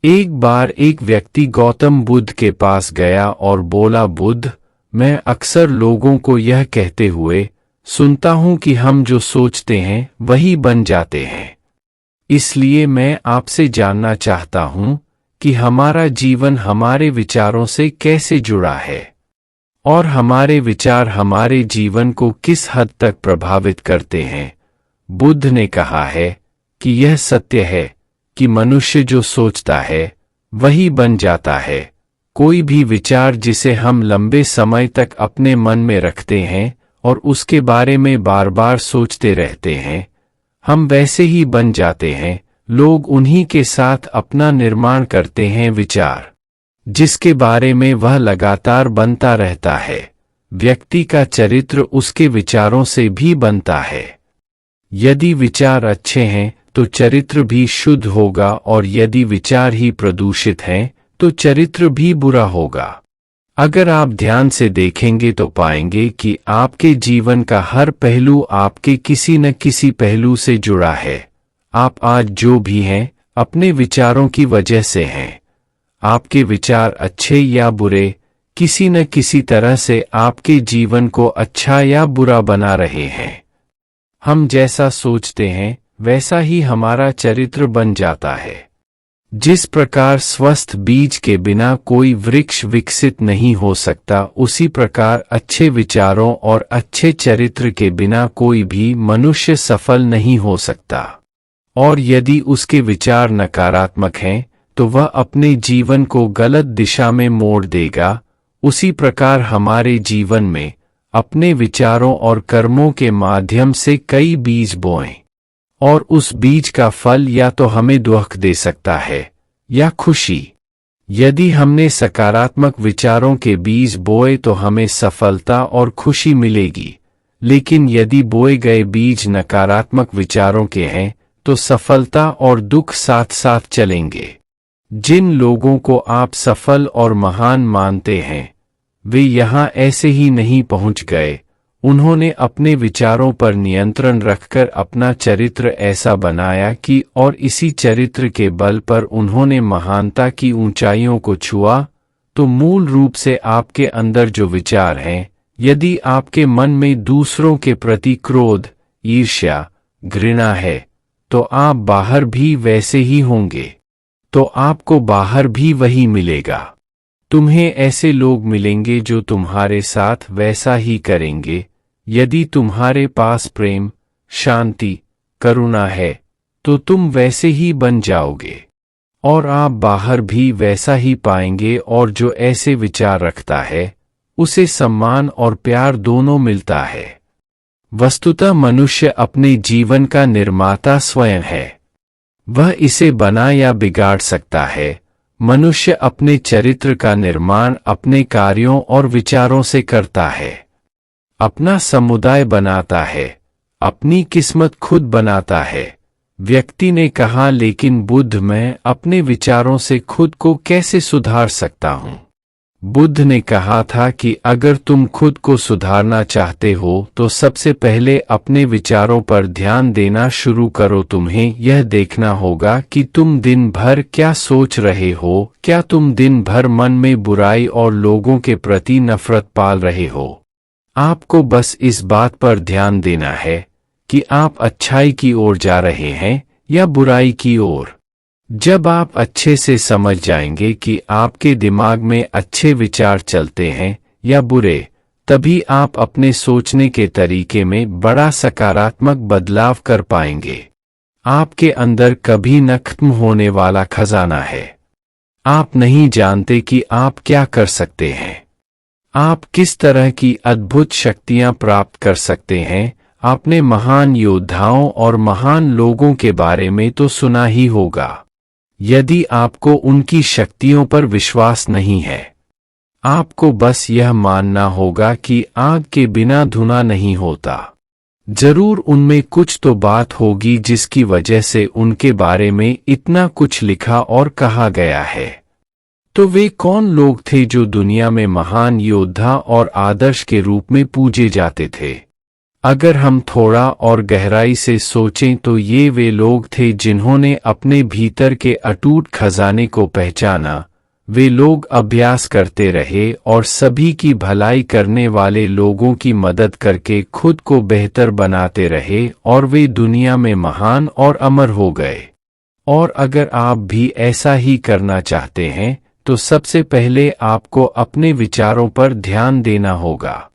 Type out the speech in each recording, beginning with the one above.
एक बार एक व्यक्ति गौतम बुद्ध के पास गया और बोला, बुद्ध, मैं अक्सर लोगों को यह कहते हुए सुनता हूं कि हम जो सोचते हैं वही बन जाते हैं। इसलिए मैं आपसे जानना चाहता हूं कि हमारा जीवन हमारे विचारों से कैसे जुड़ा है और हमारे विचार हमारे जीवन को किस हद तक प्रभावित करते हैं। बुद्ध ने कहा है कि यह सत्य है कि मनुष्य जो सोचता है वही बन जाता है। कोई भी विचार जिसे हम लंबे समय तक अपने मन में रखते हैं और उसके बारे में बार बार सोचते रहते हैं, हम वैसे ही बन जाते हैं। लोग उन्हीं के साथ अपना निर्माण करते हैं, विचार जिसके बारे में वह लगातार बनता रहता है। व्यक्ति का चरित्र उसके विचारों से भी बनता है। यदि विचार अच्छे हैं तो चरित्र भी शुद्ध होगा और यदि विचार ही प्रदूषित हैं तो चरित्र भी बुरा होगा। अगर आप ध्यान से देखेंगे तो पाएंगे कि आपके जीवन का हर पहलू आपके किसी न किसी पहलू से जुड़ा है। आप आज जो भी हैं अपने विचारों की वजह से हैं। आपके विचार अच्छे या बुरे किसी न किसी तरह से आपके जीवन को अच्छा या बुरा बना रहे हैं। हम जैसा सोचते हैं वैसा ही हमारा चरित्र बन जाता है। जिस प्रकार स्वस्थ बीज के बिना कोई वृक्ष विकसित नहीं हो सकता, उसी प्रकार अच्छे विचारों और अच्छे चरित्र के बिना कोई भी मनुष्य सफल नहीं हो सकता। और यदि उसके विचार नकारात्मक हैं तो वह अपने जीवन को गलत दिशा में मोड़ देगा। उसी प्रकार हमारे जीवन में अपने विचारों और कर्मों के माध्यम से कई बीज बोएं और उस बीज का फल या तो हमें दुख दे सकता है या खुशी। यदि हमने सकारात्मक विचारों के बीज बोए तो हमें सफलता और खुशी मिलेगी, लेकिन यदि बोए गए बीज नकारात्मक विचारों के हैं तो सफलता और दुख साथ साथ चलेंगे। जिन लोगों को आप सफल और महान मानते हैं वे यहाँ ऐसे ही नहीं पहुँच गए। उन्होंने अपने विचारों पर नियंत्रण रखकर अपना चरित्र ऐसा बनाया कि और इसी चरित्र के बल पर उन्होंने महानता की ऊंचाइयों को छुआ। तो मूल रूप से आपके अंदर जो विचार हैं, यदि आपके मन में दूसरों के प्रति क्रोध, ईर्ष्या, घृणा है तो आप बाहर भी वैसे ही होंगे, तो आपको बाहर भी वही मिलेगा। तुम्हें ऐसे लोग मिलेंगे जो तुम्हारे साथ वैसा ही करेंगे। यदि तुम्हारे पास प्रेम, शांति, करुणा है तो तुम वैसे ही बन जाओगे और आप बाहर भी वैसा ही पाएंगे। और जो ऐसे विचार रखता है उसे सम्मान और प्यार दोनों मिलता है। वस्तुतः मनुष्य अपने जीवन का निर्माता स्वयं है। वह इसे बना या बिगाड़ सकता है। मनुष्य अपने चरित्र का निर्माण अपने कार्यों और विचारों से करता है, अपना समुदाय बनाता है, अपनी किस्मत खुद बनाता है। व्यक्ति ने कहा, लेकिन बुद्ध, मैं अपने विचारों से खुद को कैसे सुधार सकता हूँ? बुद्ध ने कहा था कि अगर तुम खुद को सुधारना चाहते हो तो सबसे पहले अपने विचारों पर ध्यान देना शुरू करो। तुम्हें यह देखना होगा कि तुम दिन भर क्या सोच रहे हो। क्या तुम दिन भर मन में बुराई और लोगों के प्रति नफरत पाल रहे हो? आपको बस इस बात पर ध्यान देना है कि आप अच्छाई की ओर जा रहे हैं या बुराई की ओर। जब आप अच्छे से समझ जाएंगे कि आपके दिमाग में अच्छे विचार चलते हैं या बुरे, तभी आप अपने सोचने के तरीके में बड़ा सकारात्मक बदलाव कर पाएंगे। आपके अंदर कभी न खत्म होने वाला खजाना है। आप नहीं जानते कि आप क्या कर सकते हैं, आप किस तरह की अद्भुत शक्तियां प्राप्त कर सकते हैं। आपने महान योद्धाओं और महान लोगों के बारे में तो सुना ही होगा। यदि आपको उनकी शक्तियों पर विश्वास नहीं है, आपको बस यह मानना होगा कि आग के बिना धुआं नहीं होता। जरूर उनमें कुछ तो बात होगी जिसकी वजह से उनके बारे में इतना कुछ लिखा और कहा गया है। तो वे कौन लोग थे जो दुनिया में महान योद्धा और आदर्श के रूप में पूजे जाते थे? अगर हम थोड़ा और गहराई से सोचें तो ये वे लोग थे जिन्होंने अपने भीतर के अटूट खजाने को पहचाना। वे लोग अभ्यास करते रहे और सभी की भलाई करने वाले लोगों की मदद करके खुद को बेहतर बनाते रहे और वे दुनिया में महान और अमर हो गए। और अगर आप भी ऐसा ही करना चाहते हैं तो सबसे पहले आपको अपने विचारों पर ध्यान देना होगा।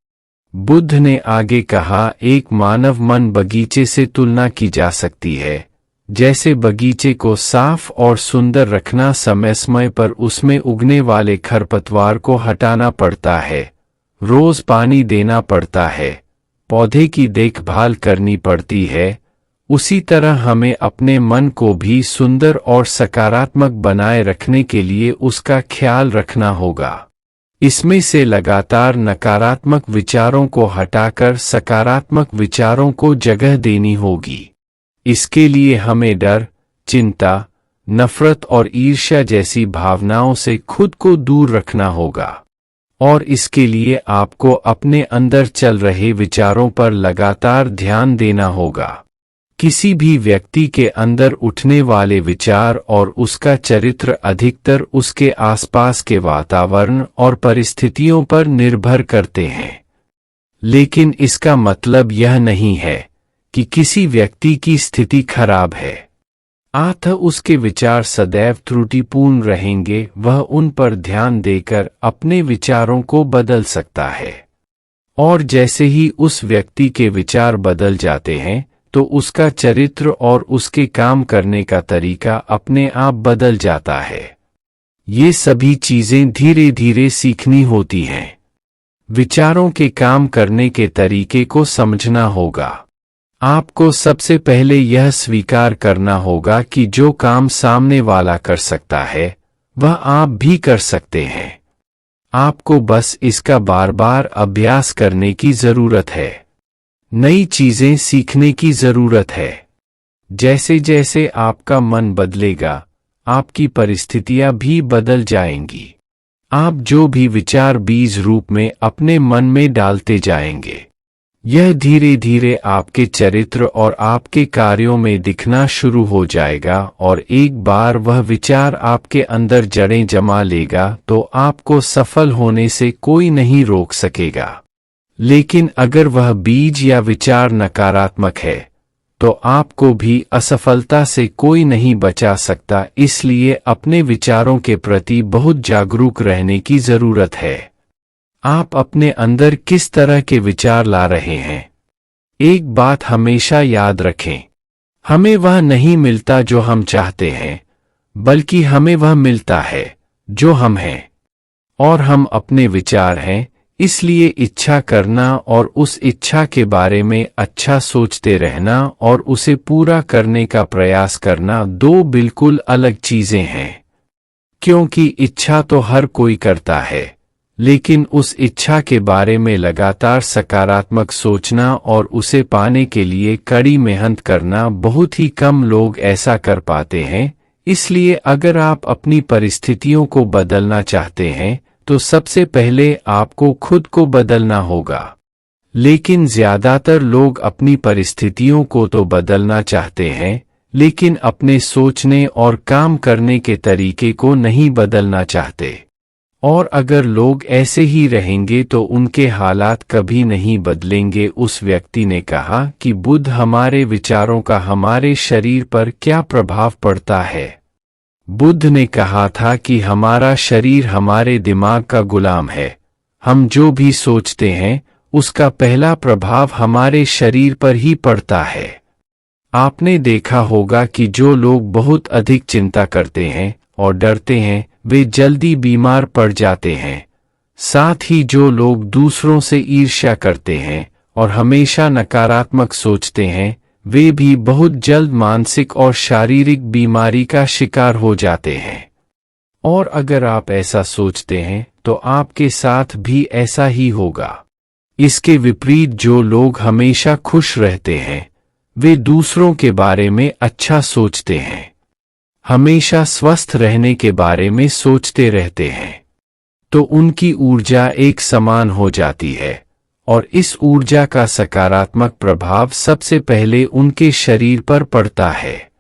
बुद्ध ने आगे कहा, एक मानव मन बगीचे से तुलना की जा सकती है। जैसे बगीचे को साफ और सुंदर रखना समय समय पर उसमें उगने वाले खरपतवार को हटाना पड़ता है, रोज पानी देना पड़ता है, पौधे की देखभाल करनी पड़ती है, उसी तरह हमें अपने मन को भी सुंदर और सकारात्मक बनाए रखने के लिए उसका ख्याल रखना होगा। इसमें से लगातार नकारात्मक विचारों को हटाकर सकारात्मक विचारों को जगह देनी होगी। इसके लिए हमें डर, चिंता, नफरत और ईर्ष्या जैसी भावनाओं से खुद को दूर रखना होगा। और इसके लिए आपको अपने अंदर चल रहे विचारों पर लगातार ध्यान देना होगा। किसी भी व्यक्ति के अंदर उठने वाले विचार और उसका चरित्र अधिकतर उसके आसपास के वातावरण और परिस्थितियों पर निर्भर करते हैं। लेकिन इसका मतलब यह नहीं है कि किसी व्यक्ति की स्थिति खराब है अतः उसके विचार सदैव त्रुटिपूर्ण रहेंगे। वह उन पर ध्यान देकर अपने विचारों को बदल सकता है। और जैसे ही उस व्यक्ति के विचार बदल जाते हैं तो उसका चरित्र और उसके काम करने का तरीका अपने आप बदल जाता है। ये सभी चीजें धीरे धीरे सीखनी होती हैं। विचारों के काम करने के तरीके को समझना होगा। आपको सबसे पहले यह स्वीकार करना होगा कि जो काम सामने वाला कर सकता है वह आप भी कर सकते हैं। आपको बस इसका बार बार अभ्यास करने की जरूरत है। नई चीजें सीखने की जरूरत है। जैसे जैसे आपका मन बदलेगा आपकी परिस्थितियां भी बदल जाएंगी। आप जो भी विचार बीज रूप में अपने मन में डालते जाएंगे यह धीरे धीरे आपके चरित्र और आपके कार्यों में दिखना शुरू हो जाएगा। और एक बार वह विचार आपके अंदर जड़ें जमा लेगा तो आपको सफल होने से कोई नहीं रोक सकेगा। लेकिन अगर वह बीज या विचार नकारात्मक है तो आपको भी असफलता से कोई नहीं बचा सकता। इसलिए अपने विचारों के प्रति बहुत जागरूक रहने की जरूरत है। आप अपने अंदर किस तरह के विचार ला रहे हैं। एक बात हमेशा याद रखें, हमें वह नहीं मिलता जो हम चाहते हैं, बल्कि हमें वह मिलता है जो हम हैं। और हम अपने विचार हैं, इसलिए इच्छा करना और उस इच्छा के बारे में अच्छा सोचते रहना और उसे पूरा करने का प्रयास करना दो बिल्कुल अलग चीजें हैं। क्योंकि इच्छा तो हर कोई करता है, लेकिन उस इच्छा के बारे में लगातार सकारात्मक सोचना और उसे पाने के लिए कड़ी मेहनत करना बहुत ही कम लोग ऐसा कर पाते हैं। इसलिए अगर आप अपनी परिस्थितियों को बदलना चाहते हैं तो सबसे पहले आपको खुद को बदलना होगा। लेकिन ज्यादातर लोग अपनी परिस्थितियों को तो बदलना चाहते हैं, लेकिन अपने सोचने और काम करने के तरीके को नहीं बदलना चाहते। और अगर लोग ऐसे ही रहेंगे तो उनके हालात कभी नहीं बदलेंगे। उस व्यक्ति ने कहा कि बुद्ध, हमारे विचारों का हमारे शरीर पर क्या प्रभाव पड़ता है। बुद्ध ने कहा था कि हमारा शरीर हमारे दिमाग का गुलाम है। हम जो भी सोचते हैं उसका पहला प्रभाव हमारे शरीर पर ही पड़ता है। आपने देखा होगा कि जो लोग बहुत अधिक चिंता करते हैं और डरते हैं वे जल्दी बीमार पड़ जाते हैं। साथ ही जो लोग दूसरों से ईर्ष्या करते हैं और हमेशा नकारात्मक सोचते हैं वे भी बहुत जल्द मानसिक और शारीरिक बीमारी का शिकार हो जाते हैं। और अगर आप ऐसा सोचते हैं तो आपके साथ भी ऐसा ही होगा। इसके विपरीत जो लोग हमेशा खुश रहते हैं वे दूसरों के बारे में अच्छा सोचते हैं, हमेशा स्वस्थ रहने के बारे में सोचते रहते हैं, तो उनकी ऊर्जा एक समान हो जाती है और इस ऊर्जा का सकारात्मक प्रभाव सबसे पहले उनके शरीर पर पड़ता है,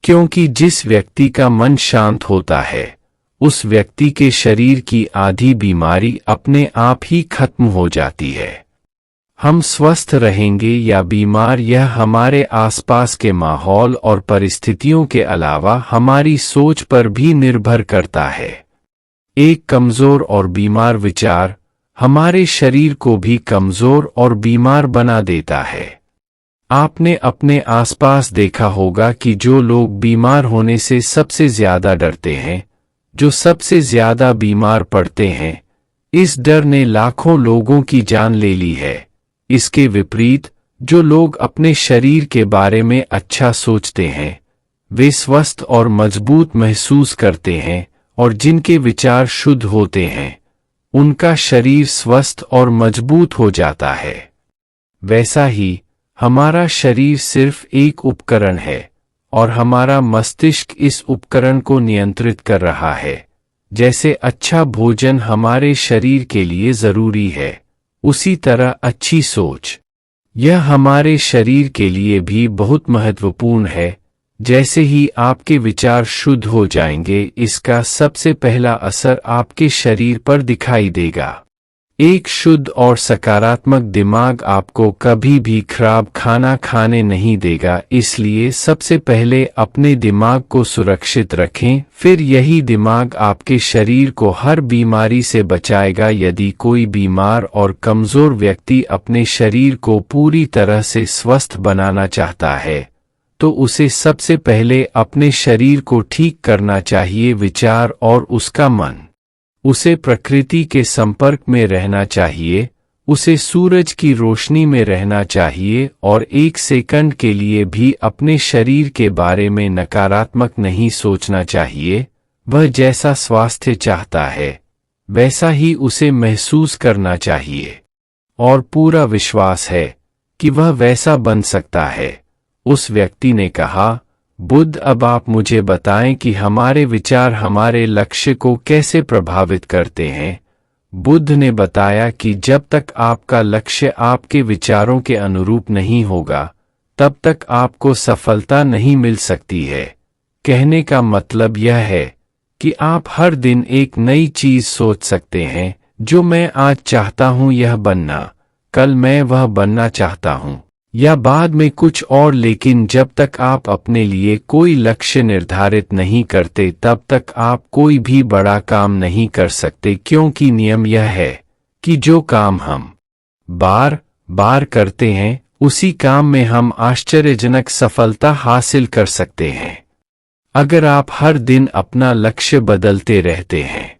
क्योंकि जिस व्यक्ति का मन शांत होता है उस व्यक्ति के शरीर की आधी बीमारी अपने आप ही खत्म हो जाती है। हम स्वस्थ रहेंगे या बीमार, यह हमारे आसपास के माहौल और परिस्थितियों के अलावा हमारी सोच पर भी निर्भर करता है। एक कमजोर और बीमार विचार हमारे शरीर को भी कमजोर और बीमार बना देता है। आपने अपने आसपास देखा होगा कि जो लोग बीमार होने से सबसे ज्यादा डरते हैं, जो सबसे ज्यादा बीमार पड़ते हैं, इस डर ने लाखों लोगों की जान ले ली है। इसके विपरीत जो लोग अपने शरीर के बारे में अच्छा सोचते हैं, वे स्वस्थ और मजबूत महसूस करते हैं, और जिनके विचार शुद्ध होते हैं उनका शरीर स्वस्थ और मजबूत हो जाता है। वैसा ही हमारा शरीर सिर्फ एक उपकरण है और हमारा मस्तिष्क इस उपकरण को नियंत्रित कर रहा है। जैसे अच्छा भोजन हमारे शरीर के लिए जरूरी है, उसी तरह अच्छी सोच यह हमारे शरीर के लिए भी बहुत महत्वपूर्ण है। जैसे ही आपके विचार शुद्ध हो जाएंगे, इसका सबसे पहला असर आपके शरीर पर दिखाई देगा। एक शुद्ध और सकारात्मक दिमाग आपको कभी भी खराब खाना खाने नहीं देगा, इसलिए सबसे पहले अपने दिमाग को सुरक्षित रखें, फिर यही दिमाग आपके शरीर को हर बीमारी से बचाएगा। यदि कोई बीमार और कमजोर व्यक्ति अपने शरीर को पूरी तरह से स्वस्थ बनाना चाहता है तो उसे सबसे पहले अपने शरीर को ठीक करना चाहिए, विचार और उसका मन। उसे प्रकृति के संपर्क में रहना चाहिए, उसे सूरज की रोशनी में रहना चाहिए और एक सेकंड के लिए भी अपने शरीर के बारे में नकारात्मक नहीं सोचना चाहिए। वह जैसा स्वास्थ्य चाहता है वैसा ही उसे महसूस करना चाहिए और पूरा विश्वास है कि वह वैसा बन सकता है। उस व्यक्ति ने कहा, बुद्ध, अब आप मुझे बताएं कि हमारे विचार हमारे लक्ष्य को कैसे प्रभावित करते हैं। बुद्ध ने बताया कि जब तक आपका लक्ष्य आपके विचारों के अनुरूप नहीं होगा तब तक आपको सफलता नहीं मिल सकती है। कहने का मतलब यह है कि आप हर दिन एक नई चीज सोच सकते हैं, जो मैं आज चाहता हूं यह बनना, कल मैं वह बनना चाहता हूं, या बाद में कुछ और। लेकिन जब तक आप अपने लिए कोई लक्ष्य निर्धारित नहीं करते तब तक आप कोई भी बड़ा काम नहीं कर सकते, क्योंकि नियम यह है कि जो काम हम बार बार करते हैं उसी काम में हम आश्चर्यजनक सफलता हासिल कर सकते हैं। अगर आप हर दिन अपना लक्ष्य बदलते रहते हैं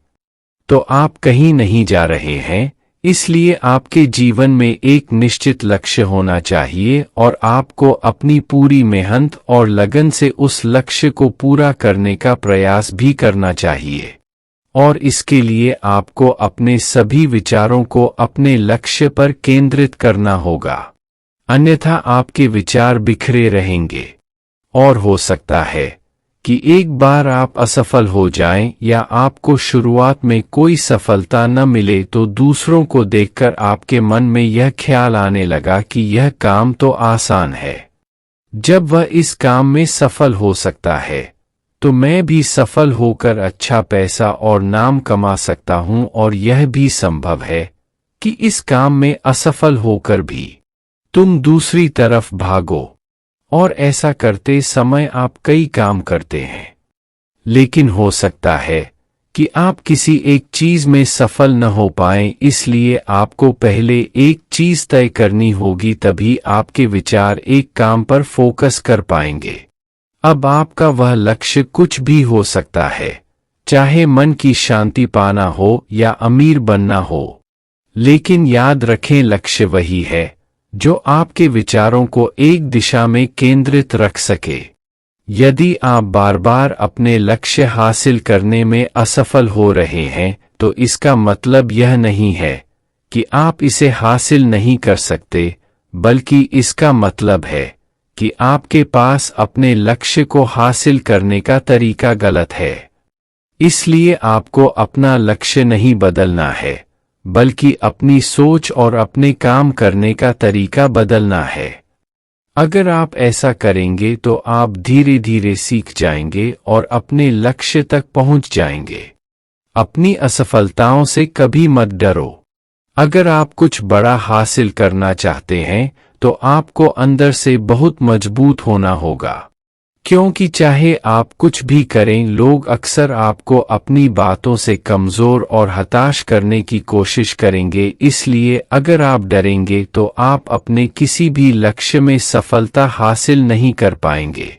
तो आप कहीं नहीं जा रहे हैं। इसलिए आपके जीवन में एक निश्चित लक्ष्य होना चाहिए और आपको अपनी पूरी मेहनत और लगन से उस लक्ष्य को पूरा करने का प्रयास भी करना चाहिए। और इसके लिए आपको अपने सभी विचारों को अपने लक्ष्य पर केंद्रित करना होगा, अन्यथा आपके विचार बिखरे रहेंगे। और हो सकता है कि एक बार आप असफल हो जाएं या आपको शुरुआत में कोई सफलता न मिले तो दूसरों को देखकर आपके मन में यह ख्याल आने लगा कि यह काम तो आसान है। जब वह इस काम में सफल हो सकता है तो मैं भी सफल होकर अच्छा पैसा और नाम कमा सकता हूं, और यह भी संभव है कि इस काम में असफल होकर भी तुम दूसरी तरफ भागो, और ऐसा करते समय आप कई काम करते हैं। लेकिन हो सकता है कि आप किसी एक चीज में सफल न हो पाएं, इसलिए आपको पहले एक चीज तय करनी होगी, तभी आपके विचार एक काम पर फोकस कर पाएंगे। अब आपका वह लक्ष्य कुछ भी हो सकता है, चाहे मन की शांति पाना हो या अमीर बनना हो, लेकिन याद रखें लक्ष्य वही है जो आपके विचारों को एक दिशा में केंद्रित रख सके। यदि आप बार बार अपने लक्ष्य हासिल करने में असफल हो रहे हैं तो इसका मतलब यह नहीं है कि आप इसे हासिल नहीं कर सकते, बल्कि इसका मतलब है कि आपके पास अपने लक्ष्य को हासिल करने का तरीका गलत है। इसलिए आपको अपना लक्ष्य नहीं बदलना है, बल्कि अपनी सोच और अपने काम करने का तरीका बदलना है। अगर आप ऐसा करेंगे तो आप धीरे धीरे सीख जाएंगे और अपने लक्ष्य तक पहुंच जाएंगे। अपनी असफलताओं से कभी मत डरो। अगर आप कुछ बड़ा हासिल करना चाहते हैं तो आपको अंदर से बहुत मजबूत होना होगा, क्योंकि चाहे आप कुछ भी करें, लोग अक्सर आपको अपनी बातों से कमजोर और हताश करने की कोशिश करेंगे। इसलिए अगर आप डरेंगे तो आप अपने किसी भी लक्ष्य में सफलता हासिल नहीं कर पाएंगे,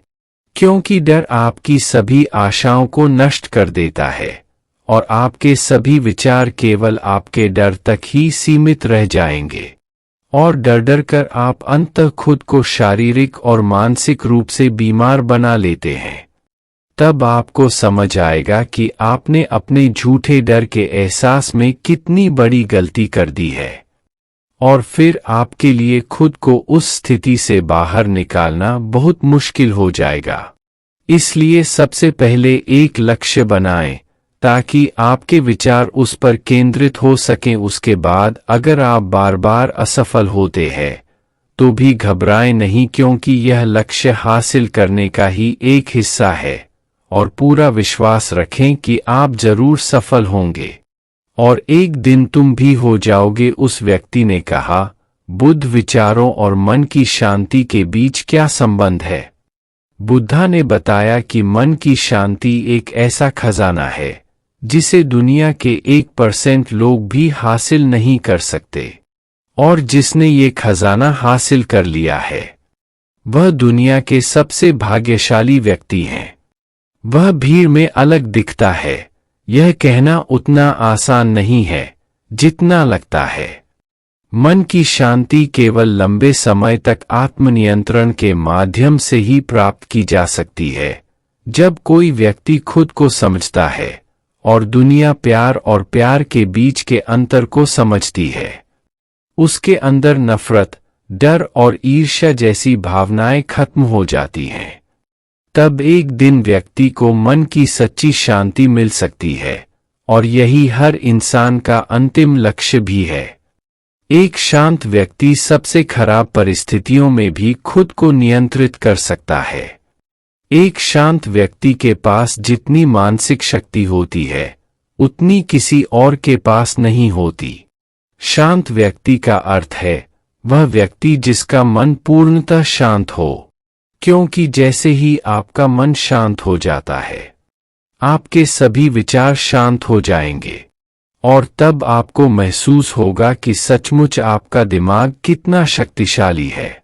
क्योंकि डर आपकी सभी आशाओं को नष्ट कर देता है और आपके सभी विचार केवल आपके डर तक ही सीमित रह जाएंगे और डर डर कर आप अंततः खुद को शारीरिक और मानसिक रूप से बीमार बना लेते हैं। तब आपको समझ आएगा कि आपने अपने झूठे डर के एहसास में कितनी बड़ी गलती कर दी है और फिर आपके लिए खुद को उस स्थिति से बाहर निकालना बहुत मुश्किल हो जाएगा। इसलिए सबसे पहले एक लक्ष्य बनाएं ताकि आपके विचार उस पर केंद्रित हो सकें। उसके बाद अगर आप बार बार असफल होते हैं तो भी घबराएं नहीं, क्योंकि यह लक्ष्य हासिल करने का ही एक हिस्सा है और पूरा विश्वास रखें कि आप जरूर सफल होंगे और एक दिन तुम भी हो जाओगे। उस व्यक्ति ने कहा, बुद्ध विचारों और मन की शांति के बीच क्या संबंध है? बुद्धा ने बताया कि मन की शांति एक ऐसा खजाना है जिसे दुनिया के 1% लोग भी हासिल नहीं कर सकते और जिसने ये खजाना हासिल कर लिया है वह दुनिया के सबसे भाग्यशाली व्यक्ति हैं। वह भीड़ में अलग दिखता है, यह कहना उतना आसान नहीं है जितना लगता है। मन की शांति केवल लंबे समय तक आत्मनियंत्रण के माध्यम से ही प्राप्त की जा सकती है। जब कोई व्यक्ति खुद को समझता है और दुनिया प्यार और प्यार के बीच के अंतर को समझती है, उसके अंदर नफरत, डर और ईर्ष्या जैसी भावनाएं खत्म हो जाती हैं। तब एक दिन व्यक्ति को मन की सच्ची शांति मिल सकती है और यही हर इंसान का अंतिम लक्ष्य भी है। एक शांत व्यक्ति सबसे खराब परिस्थितियों में भी खुद को नियंत्रित कर सकता है। एक शांत व्यक्ति के पास जितनी मानसिक शक्ति होती है उतनी किसी और के पास नहीं होती। शांत व्यक्ति का अर्थ है वह व्यक्ति जिसका मन पूर्णतः शांत हो, क्योंकि जैसे ही आपका मन शांत हो जाता है आपके सभी विचार शांत हो जाएंगे और तब आपको महसूस होगा कि सचमुच आपका दिमाग कितना शक्तिशाली है।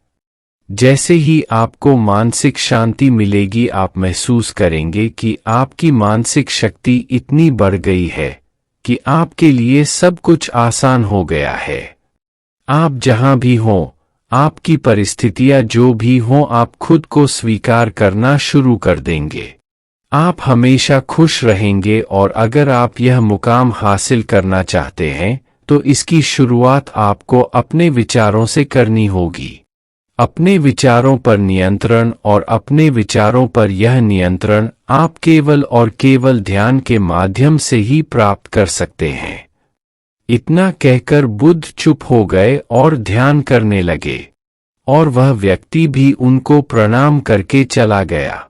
जैसे ही आपको मानसिक शांति मिलेगी आप महसूस करेंगे कि आपकी मानसिक शक्ति इतनी बढ़ गई है कि आपके लिए सब कुछ आसान हो गया है। आप जहां भी हों, आपकी परिस्थितियां जो भी हों, आप खुद को स्वीकार करना शुरू कर देंगे। आप हमेशा खुश रहेंगे और अगर आप यह मुकाम हासिल करना चाहते हैं तो इसकी शुरुआत आपको अपने विचारों से करनी होगी। अपने विचारों पर नियंत्रण और अपने विचारों पर यह नियंत्रण आप केवल और केवल ध्यान के माध्यम से ही प्राप्त कर सकते हैं। इतना कहकर बुद्ध चुप हो गए और ध्यान करने लगे और वह व्यक्ति भी उनको प्रणाम करके चला गया।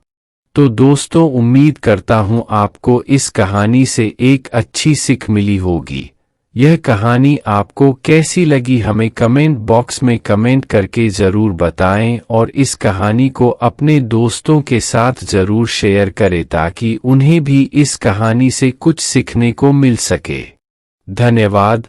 तो दोस्तों, उम्मीद करता हूं आपको इस कहानी से एक अच्छी सीख मिली होगी। यह कहानी आपको कैसी लगी हमें कमेंट बॉक्स में कमेंट करके ज़रूर बताएं और इस कहानी को अपने दोस्तों के साथ ज़रूर शेयर करें ताकि उन्हें भी इस कहानी से कुछ सीखने को मिल सके। धन्यवाद।